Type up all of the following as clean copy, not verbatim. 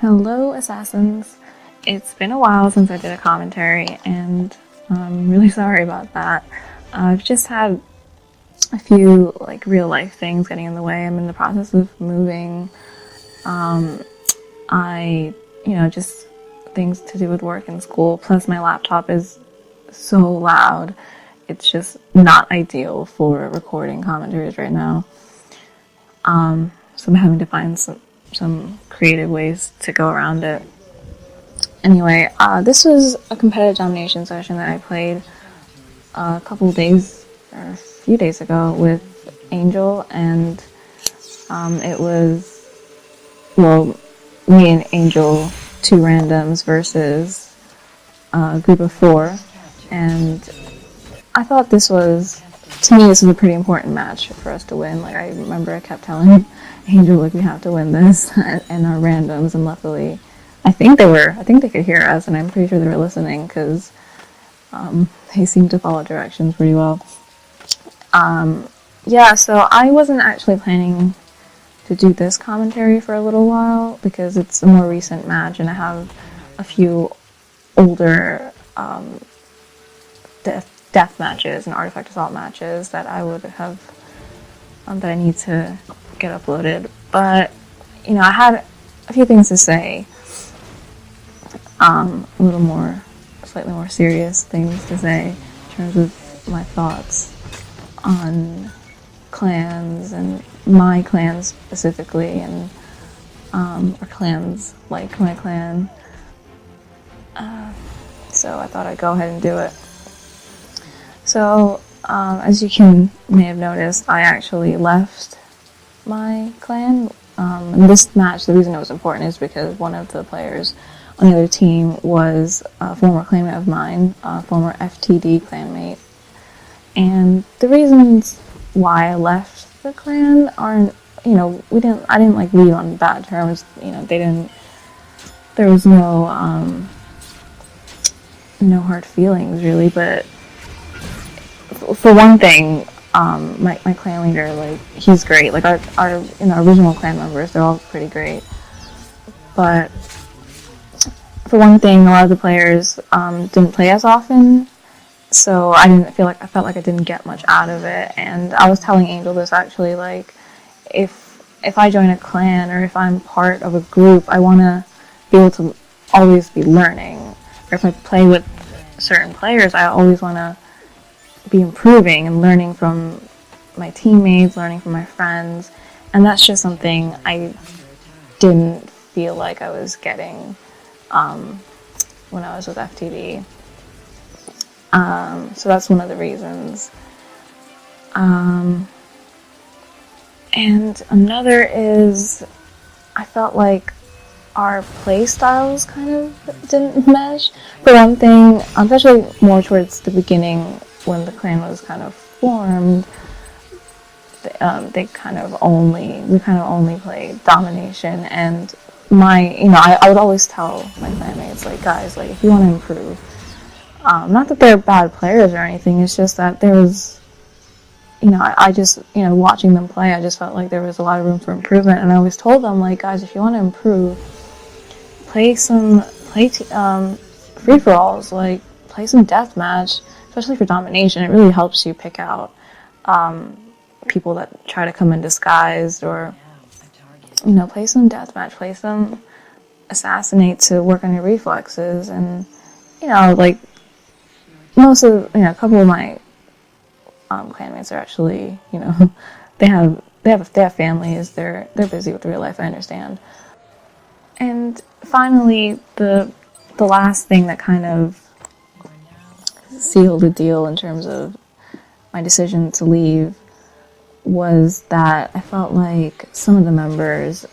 Hello, Assassins. It's been a while since I did a commentary, and I'm really sorry about that. I've just had a few real life things getting in the way. I'm in the process of moving. Just things to do with work and school. Plus, my laptop is so loud. It's just not ideal for recording commentaries right now. So I'm having to find some creative ways to go around it. Anyway, this was a competitive domination session that I played a few days ago with Angel, and it was, me and Angel, two randoms versus a group of four, and I thought this was a pretty important match for us to win. I remember I kept telling Angel, we have to win this, and our randoms, and luckily, I think they could hear us, and I'm pretty sure they were listening, because they seemed to follow directions pretty well. So I wasn't actually planning to do this commentary for a little while, because it's a more recent match, and I have a few older death matches and artifact assault matches that I would have that I need to get uploaded. But I had a few things to say, slightly more serious things to say in terms of my thoughts on clans, and my clan specifically, and or clans like my clan. So I thought I'd go ahead and do it. So, as you may have noticed, I actually left my clan. In this match, the reason it was important is because one of the players on the other team was a former clanmate of mine, a former FTD clanmate. And the reasons why I left the clan aren't, I didn't leave on bad terms. There was no hard feelings really, but for one thing, my clan leader, he's great. Our original clan members, they're all pretty great. But for one thing, a lot of the players didn't play as often, so I felt like I didn't get much out of it. And I was telling Angel this actually, if I join a clan, or if I'm part of a group, I want to be able to always be learning. Or if I play with certain players, I always want to be improving and learning from my teammates, learning from my friends, and that's just something I didn't feel like I was getting when I was with FTD. So that's one of the reasons. And another is, I felt like our play styles kind of didn't mesh. For one thing, especially more towards the beginning when the clan was kind of formed, we kind of only played domination. And I would always tell my clanmates, guys, if you want to improve, not that they're bad players or anything, it's just that there was, I just, watching them play, I just felt like there was a lot of room for improvement. And I always told them, guys, if you want to improve, play free-for-alls, play some deathmatch, especially for domination. It really helps you pick out people that try to come in disguised, or play some deathmatch, play some assassinate to work on your reflexes. And most of a couple of my clanmates are actually they have families, they're busy with real life, I understand. And finally, the last thing that kind of sealed the deal in terms of my decision to leave was that I felt like some of the members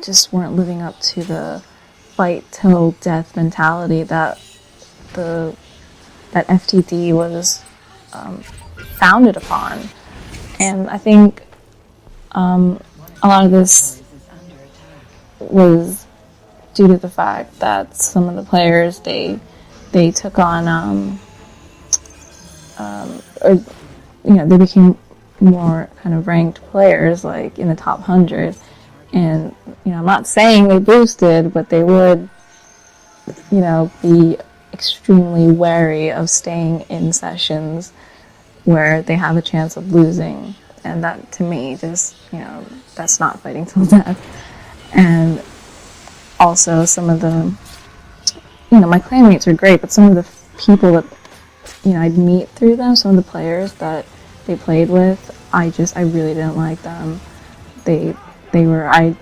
just weren't living up to the fight till death mentality that FTD was founded upon. And I think a lot of this was due to the fact that some of the players, they took on they became more kind of ranked players, in the top 100, And, I'm not saying they boosted, but they would, be extremely wary of staying in sessions where they have a chance of losing. And that, to me, just, that's not fighting till death. And also some of the, my clanmates are great, but some of the people that, I'd meet through them, some of the players that they played with, I really didn't like them. I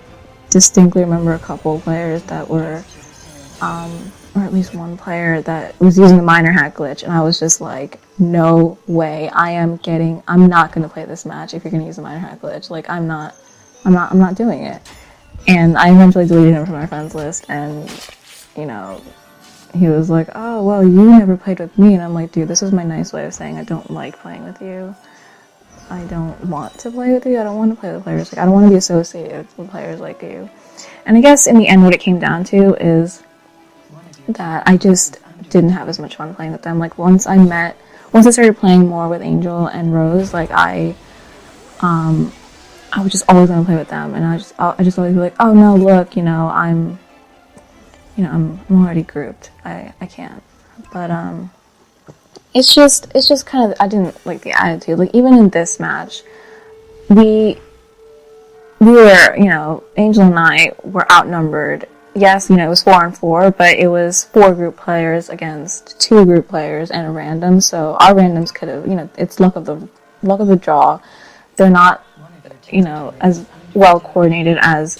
distinctly remember a couple players that were, or at least one player that was using the minor hack glitch, and I was just like, no way, I'm not going to play this match if you're going to use the minor hack glitch. Like, I'm not doing it. And I eventually deleted him from my friends list, and, he was like, oh, well, you never played with me, and I'm like, dude, this is my nice way of saying I don't like playing with you. I don't want to play with you. I don't want to play with players. Like, I don't want to be associated with players like you. And I guess in the end what it came down to is that I just didn't have as much fun playing with them. Like, once I started playing more with Angel and Rose, like, I was just always going to play with them. And I just always be like, oh no, look, I'm already grouped. I can't. But, it's just kind of, I didn't like the attitude. Like, even in this match, we were, Angel and I were outnumbered. Yes, it was 4-on-4, but it was 4 group players against 2 group players and a random, so our randoms could have, it's luck of the draw. They're not, as well coordinated as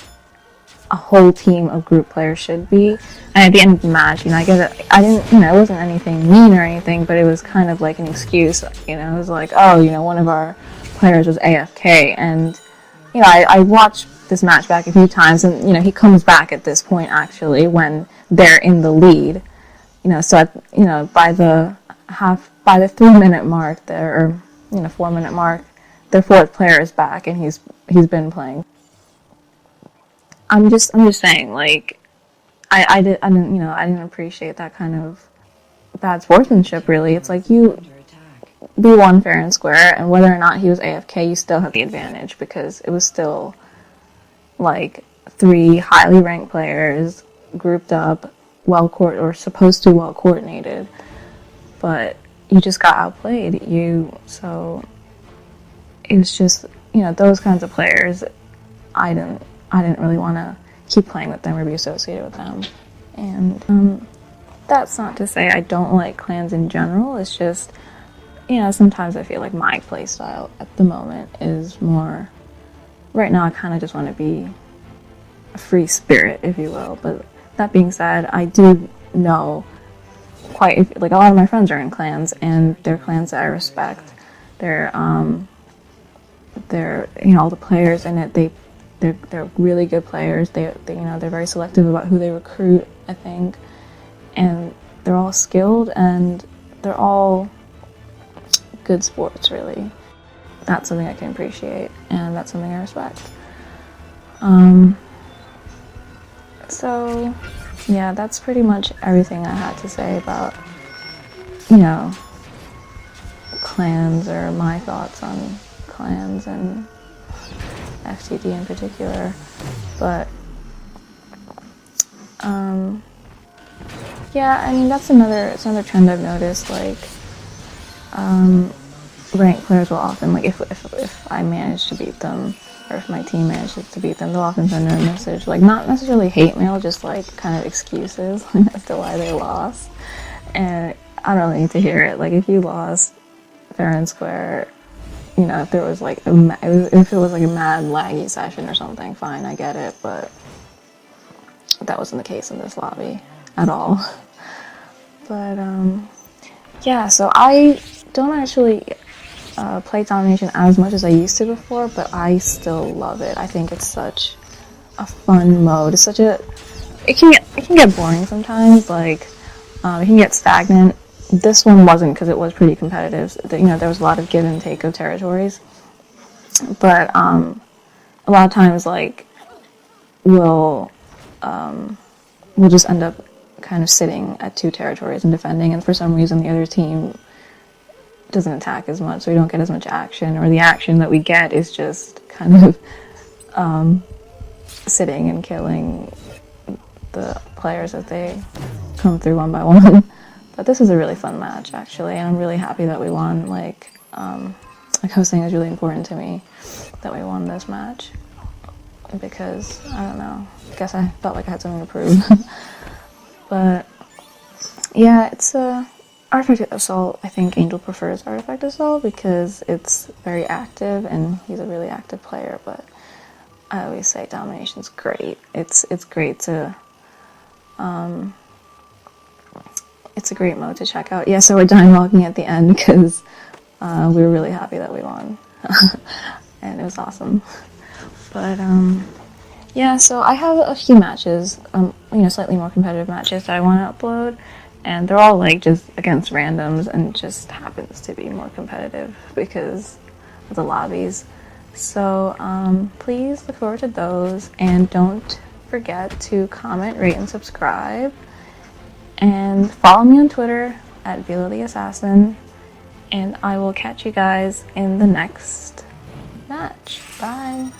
a whole team of group players should be. And at the end of the match, I get it. I didn't, it wasn't anything mean or anything, but it was kind of like an excuse. It was like, oh, one of our players was AFK, and I watched this match back a few times, and he comes back at this point actually when they're in the lead. So by the 3-minute mark there, or 4-minute mark, their 4th player is back, and he's been playing. I'm just saying, like, I didn't appreciate that kind of bad sportsmanship, really. It's like, you won fair and square, and whether or not he was AFK, you still had the advantage, because it was still, like, 3 highly ranked players grouped up, or supposed to well coordinated, but you just got outplayed. So it was just, those kinds of players, I didn't really want to keep playing with them or be associated with them. And that's not to say I don't like clans in general. It's just, sometimes I feel like my playstyle at the moment is more, right now I kind of just want to be a free spirit, if you will. But that being said, I do know like, a lot of my friends are in clans, and they're clans that I respect. They're all the players in it, they're really good players. They're very selective about who they recruit, I think, and they're all skilled, and they're all good sports, really. That's something I can appreciate, and that's something I respect. So yeah, that's pretty much everything I had to say about clans, or my thoughts on clans and FTD in particular. But yeah, I mean, it's another trend I've noticed. Like, ranked players will often, like, if I manage to beat them, or if my team manages to beat them, they'll often send a message, like, not necessarily hate mail, just like kind of excuses as to why they lost. And I don't need to hear it. Like, if you lost fair and square, if there was like if it was like a mad laggy session or something, fine, I get it, but that wasn't the case in this lobby at all. But yeah, so I don't actually play Domination as much as I used to before, but I still love it. I think it's such a fun mode. It's it can get boring sometimes, like it can get stagnant. This one wasn't, because it was pretty competitive. There was a lot of give and take of territories. But a lot of times, like, we'll just end up kind of sitting at 2 territories and defending, and for some reason the other team doesn't attack as much, so we don't get as much action, or the action that we get is just kind of sitting and killing the players as they come through one by one. But this was a really fun match, actually, and I'm really happy that we won. Like hosting is really important to me, that we won this match, because, I don't know, I guess I felt like I had something to prove. But, yeah, it's Artifact Assault. I think Angel prefers Artifact Assault because it's very active, and he's a really active player, but I always say Domination's great. It's great to, it's a great mode to check out. Yeah, so we're done walking at the end because we were really happy that we won. And it was awesome. But, yeah, so I have a few matches, slightly more competitive matches that I want to upload. And they're all, like, just against randoms, and just happens to be more competitive because of the lobbies. So, please look forward to those, and don't forget to comment, rate, and subscribe. And follow me on Twitter at @VeloTheAssassin, and I will catch you guys in the next match. Bye!